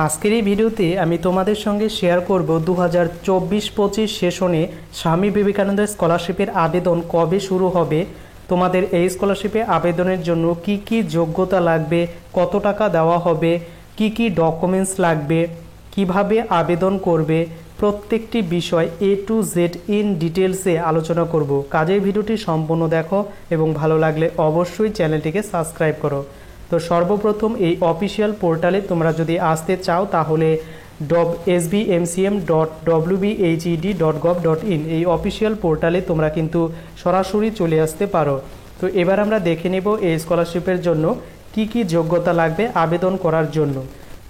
আজকের এই ভিডিওতে আমি তোমাদের সঙ্গে শেয়ার করব 2024-25 সেশনে স্বামী বিবেকানন্দ স্কলারশিপের আবেদন কবে শুরু হবে, তোমাদের এই স্কলারশিপে আবেদনের জন্য কি কি যোগ্যতা লাগবে, কত টাকা দেওয়া হবে, কি কি ডকুমেন্টস লাগবে, কিভাবে আবেদন করবে, প্রত্যেকটি বিষয় A to Z ইন ডিটেলসে আলোচনা করব। কাজেই ভিডিওটি সম্পূর্ণ দেখো এবং ভালো লাগলে অবশ্যই চ্যানেলটিকে সাবস্ক্রাইব করো। তো সর্বপ্রথম এই অফিসিয়াল পোর্টালে তোমরা যদি আসতে চাও তাহলে sbmcm.wbhed.gov.in এই অফিসিয়াল পোর্টালে তোমরা কিন্তু সরাসরি চলে আসতে পারো। তো এবার আমরা দেখে নেব এই স্কলারশিপের জন্য কি কি যোগ্যতা লাগবে আবেদন করার জন্য।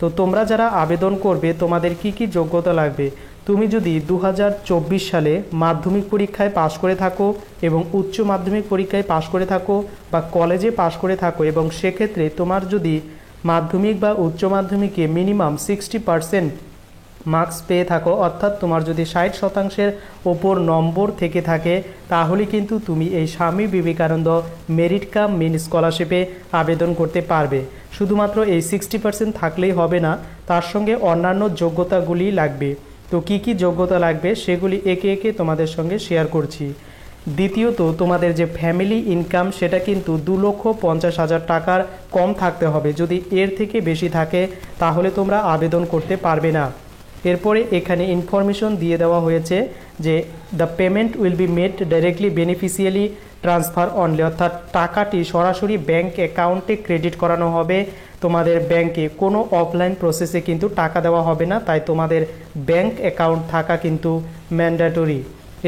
তো তোমরা যারা আবেদন করবে তোমাদের কি কি যোগ্যতা লাগবে। তুমি যদি 2024 সালে মাধ্যমিক পরীক্ষায় পাশ করে থাকো এবং উচ্চ মাধ্যমিক পরীক্ষায় পাশ করে থাকো বা কলেজে পাশ করে থাকো এবং সেক্ষেত্রে তোমার যদি মাধ্যমিক বা উচ্চ মাধ্যমিকে মিনিমাম 60% মার্কস পেয়ে থাকো, অর্থাৎ তোমার যদি 60% ওপর নম্বর থেকে থাকে, তাহলে কিন্তু তুমি এই Swami Vivekananda merit cum main স্কলারশিপে আবেদন করতে পারবে। শুধুমাত্র এই 60% থাকলেই হবে না, তার সঙ্গে অন্যান্য যোগ্যতাগুলি লাগবে। তো কি কি যোগ্যতা লাগবে সেগুলি একে একে তোমাদের সঙ্গে শেয়ার করছি। দ্বিতীয়ত, তোমাদের যে ফ্যামিলি ইনকাম সেটা কিন্তু 2,50,000 টাকার কম থাকতে হবে। যদি এর থেকে বেশি থাকে তাহলে তোমরা আবেদন করতে পারবে না। এরপরে এখানে ইনফরমেশন দিয়ে দেওয়া হয়েছে যে the payment will be made directly beneficiary transfer only, অর্থাৎ টাকাটি সরাসরি ব্যাংক অ্যাকাউন্টে ক্রেডিট করানো হবে। তোমাদের ব্যাংকে কোনো অফলাইন প্রসেসে কিন্তু টাকা দেওয়া হবে না, তাই তোমাদের ব্যাংক অ্যাকাউন্ট থাকা কিন্তু ম্যান্ডেটরি।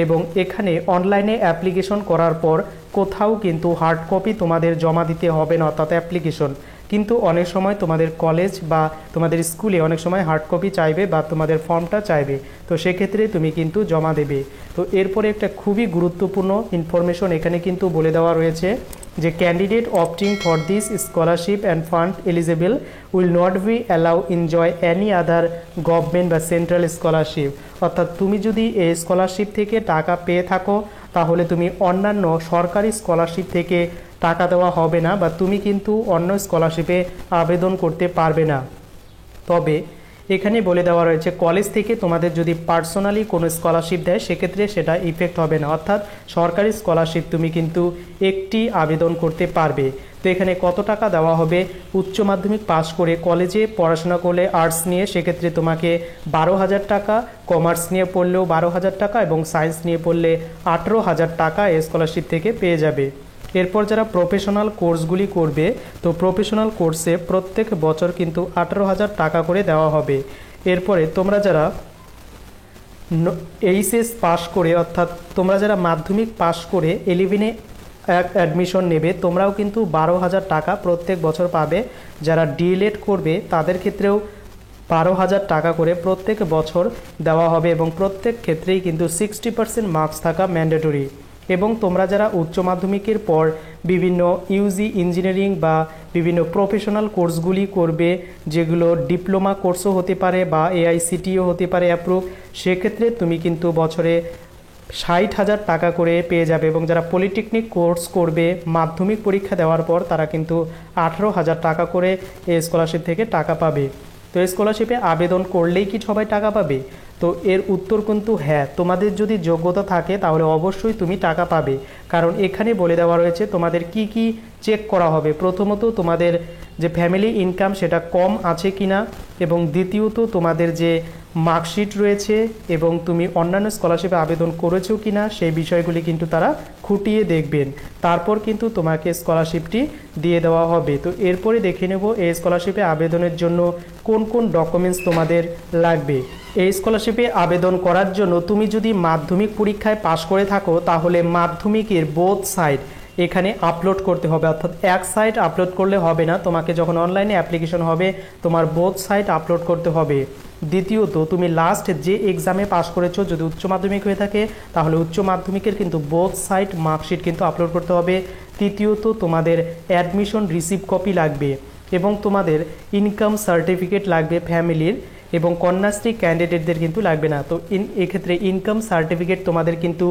এবং এখানে অনলাইনে অ্যাপ্লিকেশন করার পর কোথাও কিন্তু হার্ড কপি তোমাদের জমা দিতে হবে না, অর্থাৎ অ্যাপ্লিকেশন। কিন্তু অনেক সময় তোমাদের কলেজ বা তোমাদের স্কুলে অনেক সময় হার্ড কপি চাইবে বা তোমাদের ফর্মটা চাইবে, তো সেক্ষেত্রে তুমি কিন্তু জমা দেবে। তো এরপরে একটা খুবই গুরুত্বপূর্ণ ইনফরমেশন এখানে কিন্তু বলে দেওয়া রয়েছে যে candidate opting for this scholarship and fund eligible will not be allow enjoy any other government বা সেন্ট্রাল স্কলারশিপ, অর্থাৎ তুমি যদি এই স্কলারশিপ থেকে টাকা পেয়ে থাকো তাহলে তুমি অন্যান্য সরকারি স্কলারশিপ থেকে টাকা দেওয়া হবে না বা তুমি কিন্তু অন্য স্কলারশিপে আবেদন করতে পারবে না। তবে এখানে বলে দেওয়া রয়েছে কলেজ থেকে তোমাদের যদি পার্সোনালি কোনো স্কলারশিপ দেয় সেক্ষেত্রে সেটা ইফেক্ট হবে না, অর্থাৎ সরকারি স্কলারশিপ তুমি কিন্তু একটি আবেদন করতে পারবে। তো এখানে কত টাকা দেওয়া হবে, উচ্চ মাধ্যমিক পাস করে কলেজে পড়াশোনা করলে আর্টস নিয়ে সেক্ষেত্রে তোমাকে 12,000 টাকা, কমার্স নিয়ে পড়লেও 12,000 টাকা এবং সায়েন্স নিয়ে পড়লে 18,000 টাকা এই স্কলারশিপ থেকে পেয়ে যাবে। এরপর যারা প্রফেশনাল কোর্সগুলি করবে, তো প্রফেশনাল কোর্সে প্রত্যেক বছর কিন্তু 18,000 টাকা করে দেওয়া হবে। এরপরে তোমরা যারা এইচএস পাস করে, অর্থাৎ তোমরা যারা মাধ্যমিক পাস করে 11-এ অ্যাডমিশন নেবে, তোমরাও কিন্তু 12,000 টাকা প্রত্যেক বছর পাবে। যারা ডিএলএড করবে তাদের ক্ষেত্রেও 12,000 টাকা করে প্রত্যেক বছর দেওয়া হবে এবং প্রত্যেক ক্ষেত্রেই কিন্তু 60% মার্কস থাকা ম্যান্ডেটরি। এবং তোমরা যারা উচ্চ মাধ্যমিকের পর বিভিন্ন ইউজি ইঞ্জিনিয়ারিং বা বিভিন্ন প্রফেশনাল কোর্সগুলি করবে, যেগুলো ডিপ্লোমা কোর্সও হতে পারে বা এআইসিটিও হতে পারে অ্যাপ্রুভ, সেক্ষেত্রে তুমি কিন্তু বছরে 60,000 টাকা করে পেয়ে যাবে। এবং যারা পলিটেকনিক কোর্স করবে মাধ্যমিক পরীক্ষা দেওয়ার পর তারা কিন্তু 18,000 টাকা করে এই স্কলারশিপ থেকে টাকা পাবে। তো এই স্কলারশিপে আবেদন করলেই কি সবাই টাকা পাবে? তো এর উত্তর কিন্তু হ্যাঁ, তোমাদের যদি যোগ্যতা থাকে তাহলে অবশ্যই তুমি টাকা পাবে। কারণ এখানে বলে দেওয়া রয়েছে তোমাদের কি কি চেক করা হবে। প্রথমত তোমাদের যে ফ্যামিলি ইনকাম সেটা কম আছে কিনা, এবং দ্বিতীয়ত তোমাদের যে মার্কশিট রয়েছে এবং তুমি অন্যান্য স্কলারশিপে আবেদন করেছো কিনা সেই বিষয়গুলি কিন্তু তারা খুঁটিয়ে দেখবেন। তারপর কিন্তু তোমাকে স্কলারশিপটি দিয়ে দেওয়া হবে। তো এরপরে দেখে নেব এই স্কলারশিপে আবেদনের জন্য কোন কোন ডকুমেন্টস তোমাদের লাগবে। এই স্কলারশিপে আবেদন করার জন্য তুমি যদি মাধ্যমিক পরীক্ষায় পাশ করে থাকো তাহলে মাধ্যমিকের বোথ সাইড এখানে আপলোড করতে হবে, অর্থাৎ এক সাইড আপলোড করলে হবে না, তোমাকে যখন অনলাইনে অ্যাপ্লিকেশন হবে তোমার বোথ সাইড আপলোড করতে হবে। দ্বিতীয়ত, তুমি লাস্ট যে এক্সামে পাশ করেছো যদি উচ্চ মাধ্যমিক হয়ে থাকে তাহলে উচ্চ মাধ্যমিকের কিন্তু বোথ সাইড মার্কশিট কিন্তু আপলোড করতে হবে। তৃতীয়ত, তোমাদের অ্যাডমিশন রিসিপ্ট কপি লাগবে এবং তোমাদের ইনকাম সার্টিফিকেট লাগবে ফ্যামিলির, এবং কন্যাশ্রী ক্যান্ডিডেটদের কিন্তু লাগবে না। তো এক্ষেত্রে ইনকাম সার্টিফিকেট তোমাদের কিন্তু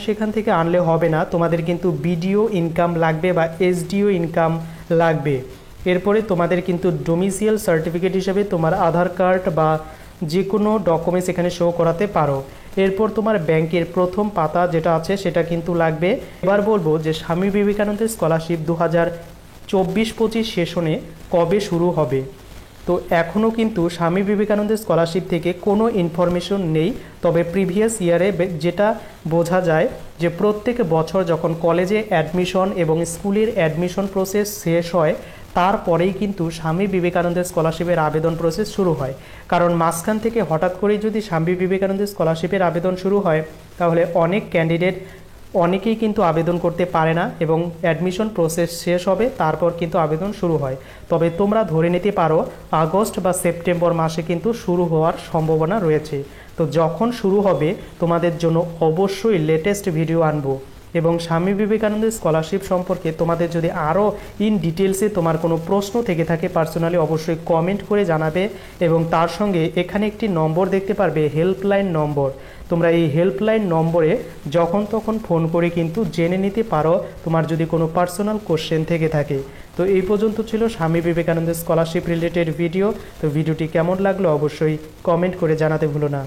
সেখান থেকে আনলে হবে না, তোমাদের কিন্তু বিডিও ইনকাম লাগবে বা এসডিও ইনকাম লাগবে। এরপরে তোমাদের কিন্তু ডোমিসিয়াল সার্টিফিকেট হিসেবে তোমার আধার কার্ড বা যে কোনো ডকুমেন্টস এখানে শো করাতে পারো। এরপর তোমার ব্যাংকের প্রথম পাতা যেটা আছে সেটা কিন্তু লাগবে। এবার বলবো যে স্বামী বিবেকানন্দের স্কলারশিপ 2024-25 সেশনে কবে শুরু হবে। তো এখনও কিন্তু স্বামী বিবেকানন্দের স্কলারশিপ থেকে কোনো ইনফরমেশন নেই, তবে প্রিভিয়াস ইয়ারে যেটা বোঝা যায় যে প্রত্যেক বছর যখন কলেজে অ্যাডমিশন এবং স্কুলের অ্যাডমিশন প্রসেস শেষ হয় তারপরেই কিন্তু স্বামী বিবেকানন্দের স্কলারশিপের আবেদন প্রসেস শুরু হয়। কারণ মাঝখান থেকে হঠাৎ করেই যদি স্বামী বিবেকানন্দের স্কলারশিপের আবেদন শুরু হয় তাহলে অনেক ক্যান্ডিডেট অনেকেই কিন্তু আবেদন করতে পারে না এবং অ্যাডমিশন প্রসেস শেষ হবে তারপর কিন্তু আবেদন শুরু হয়। তবে তোমরা ধরে নিতে পারো আগস্ট বা সেপ্টেম্বর মাসে কিন্তু শুরু হওয়ার সম্ভাবনা রয়েছে। তো যখন শুরু হবে তোমাদের জন্য অবশ্যই লেটেস্ট ভিডিও আনবো এবং স্বামী বিবেকানন্দের স্কলারশিপ সম্পর্কে তোমাদের যদি আরও ইন ডিটেলসে তোমার কোনো প্রশ্ন থেকে থাকে পার্সোনালি অবশ্যই কমেন্ট করে জানাবে। এবং তার সঙ্গে এখানে একটি নম্বর দেখতে পারবে, হেল্পলাইন নম্বর। তোমরা এই হেল্পলাইন নম্বরে যখন তখন ফোন করে কিন্তু জেনে নিতে পারো তোমার যদি কোনো পার্সোনাল কোশ্চেন থেকে থাকে। তো এই পর্যন্ত ছিল স্বামী বিবেকানন্দের স্কলারশিপ রিলেটেড ভিডিও। তো ভিডিওটি কেমন লাগলো অবশ্যই কমেন্ট করে জানাতে ভুলো না।